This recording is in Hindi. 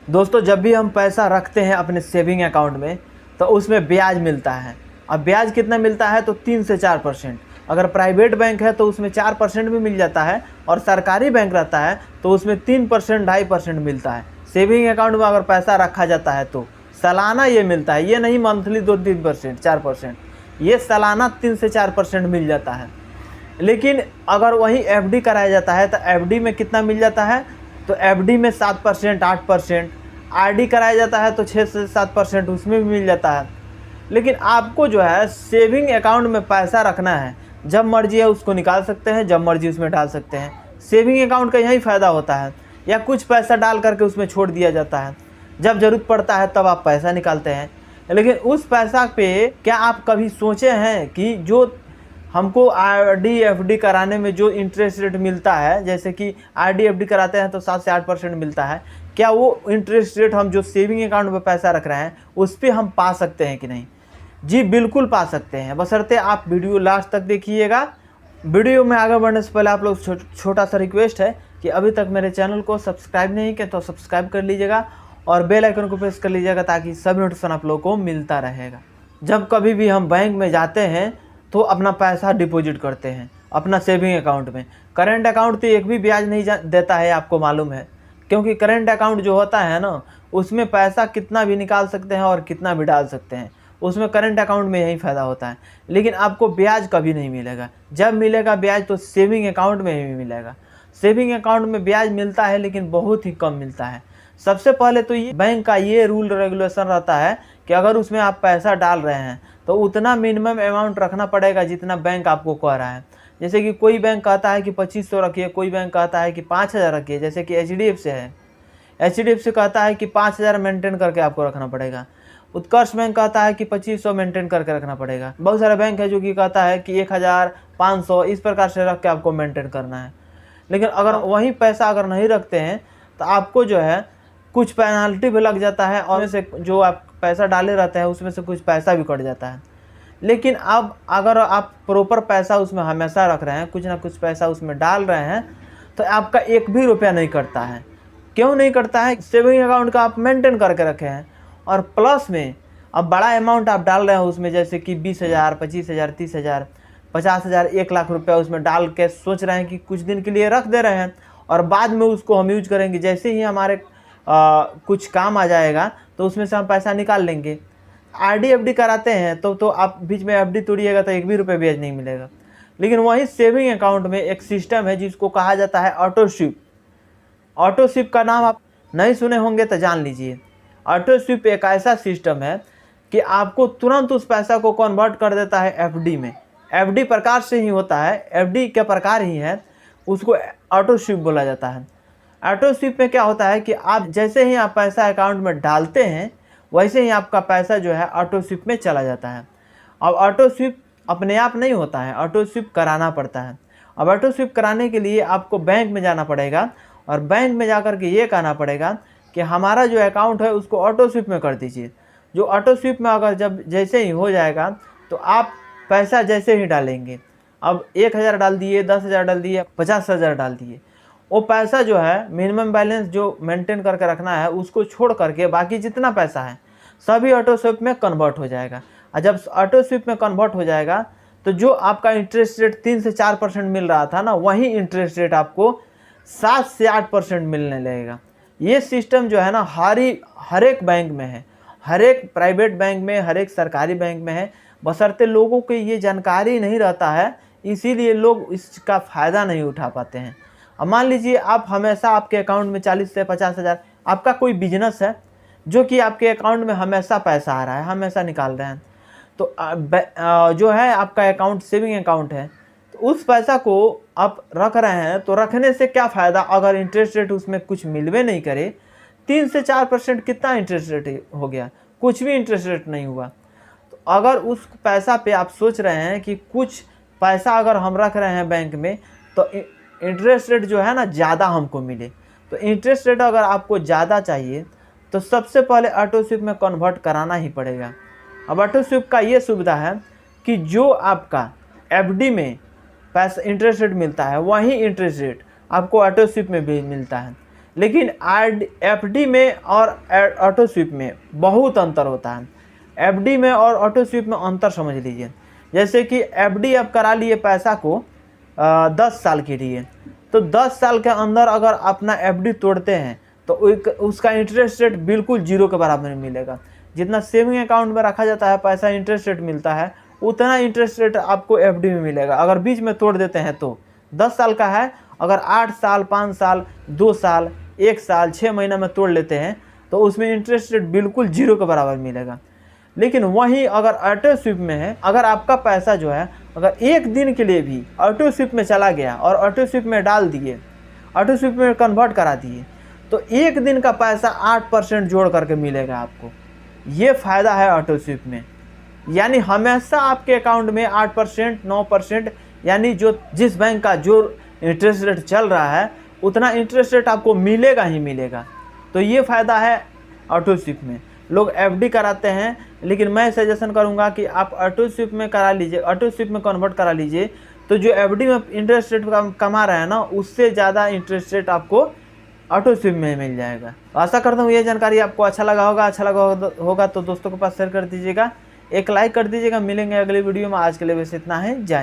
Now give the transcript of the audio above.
दोस्तों जब भी हम पैसा रखते हैं अपने सेविंग अकाउंट में तो उसमें ब्याज मिलता है। अब ब्याज कितना मिलता है तो 3 से 4%। अगर प्राइवेट बैंक है तो उसमें 4% भी मिल जाता है और सरकारी बैंक रहता है तो उसमें 3% 2.5% मिलता है। सेविंग अकाउंट में अगर पैसा रखा जाता है तो सालाना ये मिलता है, ये नहीं मंथली 2-3% 4%, ये सालाना 3 से 4% मिल जाता है। लेकिन अगर वहीं एफडी कराया जाता है तो एफडी में कितना मिल जाता है तो एफडी में 7% 8%, आरडी कराया जाता है तो 6 से 7% उसमें भी मिल जाता है। लेकिन आपको जो है सेविंग अकाउंट में पैसा रखना है, जब मर्जी है उसको निकाल सकते हैं, जब मर्जी उसमें डाल सकते हैं। सेविंग अकाउंट का यही फ़ायदा होता है, या कुछ पैसा डाल करके उसमें छोड़ दिया जाता है, जब ज़रूरत पड़ता है तब आप पैसा निकालते हैं। लेकिन उस पैसा पे क्या आप कभी सोचे हैं कि जो हमको आरडी एफडी कराने में जो इंटरेस्ट रेट मिलता है, जैसे कि आरडी एफडी कराते हैं तो 7 से 8% मिलता है, क्या वो इंटरेस्ट रेट हम जो सेविंग अकाउंट में पैसा रख रहे हैं उस पर हम पा सकते हैं कि नहीं? जी बिल्कुल पा सकते हैं, बशर्ते आप वीडियो लास्ट तक देखिएगा। वीडियो में आगे बढ़ने से पहले आप लोग छोटा सा रिक्वेस्ट है कि अभी तक मेरे चैनल को सब्सक्राइब नहीं किया तो सब्सक्राइब कर लीजिएगा और बेल आइकन को प्रेस कर लीजिएगा ताकि सभी नोटिफिकेशन आप लोगों को मिलता रहेगा। जब कभी भी हम बैंक में जाते हैं तो अपना पैसा डिपॉजिट करते हैं अपना सेविंग अकाउंट में। करेंट अकाउंट तो एक भी ब्याज नहीं देता है, आपको मालूम है, क्योंकि करेंट अकाउंट जो होता है ना उसमें पैसा कितना भी निकाल सकते हैं और कितना भी डाल सकते हैं, उसमें करेंट अकाउंट में यही फ़ायदा होता है। लेकिन आपको ब्याज कभी नहीं मिलेगा, जब मिलेगा ब्याज तो सेविंग अकाउंट में ही मिलेगा। सेविंग अकाउंट में ब्याज मिलता है लेकिन बहुत ही कम मिलता है। सबसे पहले तो ये बैंक का ये रूल रेगुलेशन रहता है कि अगर उसमें आप पैसा डाल रहे हैं तो उतना मिनिमम अमाउंट रखना पड़ेगा जितना बैंक आपको कह रहा है। जैसे कि कोई बैंक कहता है कि 2500 रखिए, कोई बैंक कहता है कि 5000 रखिए, जैसे कि एचडीएफसी है, एचडीएफसी कहता है कि 5000 मेंटेन करके आपको रखना पड़ेगा। उत्कर्ष बैंक कहता है कि 2500 मेंटेन करके रखना पड़ेगा। बहुत सारे बैंक है जो कि कहता है कि 1000 500 इस प्रकार से रख के आपको मेंटेन करना है। लेकिन अगर वही पैसा अगर नहीं रखते हैं तो आपको जो है कुछ पेनल्टी भी लग जाता है और से जो आप पैसा डाले रहते हैं उसमें से कुछ पैसा भी कट जाता है। लेकिन अब अगर आप प्रॉपर पैसा उसमें हमेशा रख रहे हैं, कुछ ना कुछ पैसा उसमें डाल रहे हैं, तो आपका एक भी रुपया नहीं कटता है। क्यों नहीं कटता है? सेविंग अकाउंट का आप मेंटेन करके रखे हैं और प्लस में अब बड़ा अमाउंट आप डाल रहे हैं उसमें, जैसे कि 20,000 25,000 30,000 50,000 1 लाख रुपया उसमें डाल के सोच रहे हैं कि कुछ दिन के लिए रख दे रहे हैं और बाद में उसको हम यूज करेंगे। जैसे ही हमारे कुछ काम आ जाएगा तो उसमें से हम पैसा निकाल लेंगे। आरडी एफडी कराते हैं तो आप बीच में एफडी तोड़िएगा तो एक भी रुपये ब्याज नहीं मिलेगा। लेकिन वहीं सेविंग अकाउंट में एक सिस्टम है जिसको कहा जाता है ऑटो स्वीप। ऑटो स्वीप का नाम आप नहीं सुने होंगे तो जान लीजिए। ऑटो स्वीप एक ऐसा सिस्टम है कि आपको तुरंत उस पैसा को कन्वर्ट कर देता है एफडी में। एफडी प्रकार से ही होता है, एफडी के प्रकार ही है, उसको ऑटो स्वीप बोला जाता है। ऑटो स्वीप में क्या होता है कि आप जैसे ही आप पैसा अकाउंट में डालते हैं वैसे ही आपका पैसा जो है ऑटो स्वीप में चला जाता है। अब ऑटो स्वीप अपने आप नहीं होता है, ऑटो स्वीप कराना पड़ता है। अब ऑटो स्वीप कराने के लिए आपको बैंक में जाना पड़ेगा और बैंक में जाकर के ये कहना पड़ेगा कि हमारा जो अकाउंट है उसको ऑटो स्वीप में कर दीजिए। जो ऑटो स्वीप में अगर जब जैसे ही हो जाएगा तो आप पैसा जैसे ही डालेंगे, अब 1000 डाल दिए, 10,000 डाल दिए, 50,000 डाल दिए, वो पैसा जो है मिनिमम बैलेंस जो मेंटेन करके रखना है उसको छोड़ करके बाकी जितना पैसा है सभी ऑटो स्वीप में कन्वर्ट हो जाएगा। और जब ऑटो स्वीप में कन्वर्ट हो जाएगा तो जो आपका इंटरेस्ट रेट 3 से 4% मिल रहा था ना, वही इंटरेस्ट रेट आपको 7 से 8% मिलने लगेगा। ये सिस्टम जो है ना हर एक बैंक में है, हर एक प्राइवेट बैंक में, हर एक सरकारी बैंक में है, बशर्ते लोगों को ये जानकारी नहीं रहता है, इसीलिए लोग इसका फ़ायदा नहीं उठा पाते हैं। अब मान लीजिए आप हमेशा आपके अकाउंट में 40 से 50,000, आपका कोई बिजनेस है जो कि आपके अकाउंट में हमेशा पैसा आ रहा है, हमेशा निकाल रहे हैं, तो जो है आपका अकाउंट सेविंग अकाउंट है, तो उस पैसा को आप रख रहे हैं तो रखने से क्या फ़ायदा अगर इंटरेस्ट रेट उसमें कुछ मिलवे नहीं करे। 3 से 4% कितना इंटरेस्ट रेट हो गया? कुछ भी इंटरेस्ट रेट नहीं हुआ। तो अगर उस पैसा पे आप सोच रहे हैं कि कुछ पैसा अगर हम रख रहे हैं बैंक में तो इंटरेस्ट रेट जो है ना ज़्यादा हमको मिले, तो इंटरेस्ट रेट अगर आपको ज़्यादा चाहिए तो सबसे पहले ऑटो स्वीप में कन्वर्ट कराना ही पड़ेगा। अब ऑटो स्वीप का ये सुविधा है कि जो आपका एफडी में पैसा इंटरेस्ट रेट मिलता है वही इंटरेस्ट रेट आपको ऑटो स्वीप में भी मिलता है। लेकिन एफडी में और ऑटो स्वीप में बहुत अंतर होता है। एफडी में और ऑटो स्वीप में अंतर समझ लीजिए। जैसे कि एफडी आप करा लिए पैसा को 10 साल के लिए, तो 10 साल के अंदर अगर अपना एफडी तोड़ते हैं तो उसका इंटरेस्ट रेट बिल्कुल 0 के बराबर मिलेगा। जितना सेविंग अकाउंट में रखा जाता है पैसा इंटरेस्ट रेट मिलता है, उतना इंटरेस्ट रेट आपको एफडी में मिलेगा। अगर बीच में तोड़ देते हैं तो 10 साल का है, अगर 8 साल, 5 साल, 2 साल, 1 साल, 6 महीना में तोड़ लेते हैं तो उसमें इंटरेस्ट रेट बिल्कुल 0 के बराबर मिलेगा। लेकिन वहीं अगर ऑटो स्वीप में है, अगर आपका पैसा जो है अगर एक दिन के लिए भी ऑटो स्वीप में चला गया और ऑटो स्वीप में डाल दिए, ऑटो स्वीप में कन्वर्ट करा दिए, तो एक दिन का पैसा 8% जोड़ करके मिलेगा आपको। ये फ़ायदा है ऑटो स्वीप में। यानी हमेशा आपके अकाउंट में 8%, 9%, यानी जो जिस बैंक का जो इंटरेस्ट रेट चल रहा है उतना इंटरेस्ट रेट आपको मिलेगा ही मिलेगा। तो ये फ़ायदा है ऑटो स्वीप में। लोग एफडी कराते हैं, लेकिन मैं सजेशन करूंगा कि आप ऑटो स्वीप में करा लीजिए, ऑटो स्वीप में कन्वर्ट करा लीजिए। तो जो एफडी में इंटरेस्ट रेट कमा रहे हैं ना, उससे ज़्यादा इंटरेस्ट रेट आपको ऑटो स्वीप में मिल जाएगा। आशा करता हूँ ये जानकारी आपको अच्छा लगा होगा तो दोस्तों के पास शेयर कर दीजिएगा, एक लाइक कर दीजिएगा। मिलेंगे अगली वीडियो में। आज के लिए बस इतना है। जय।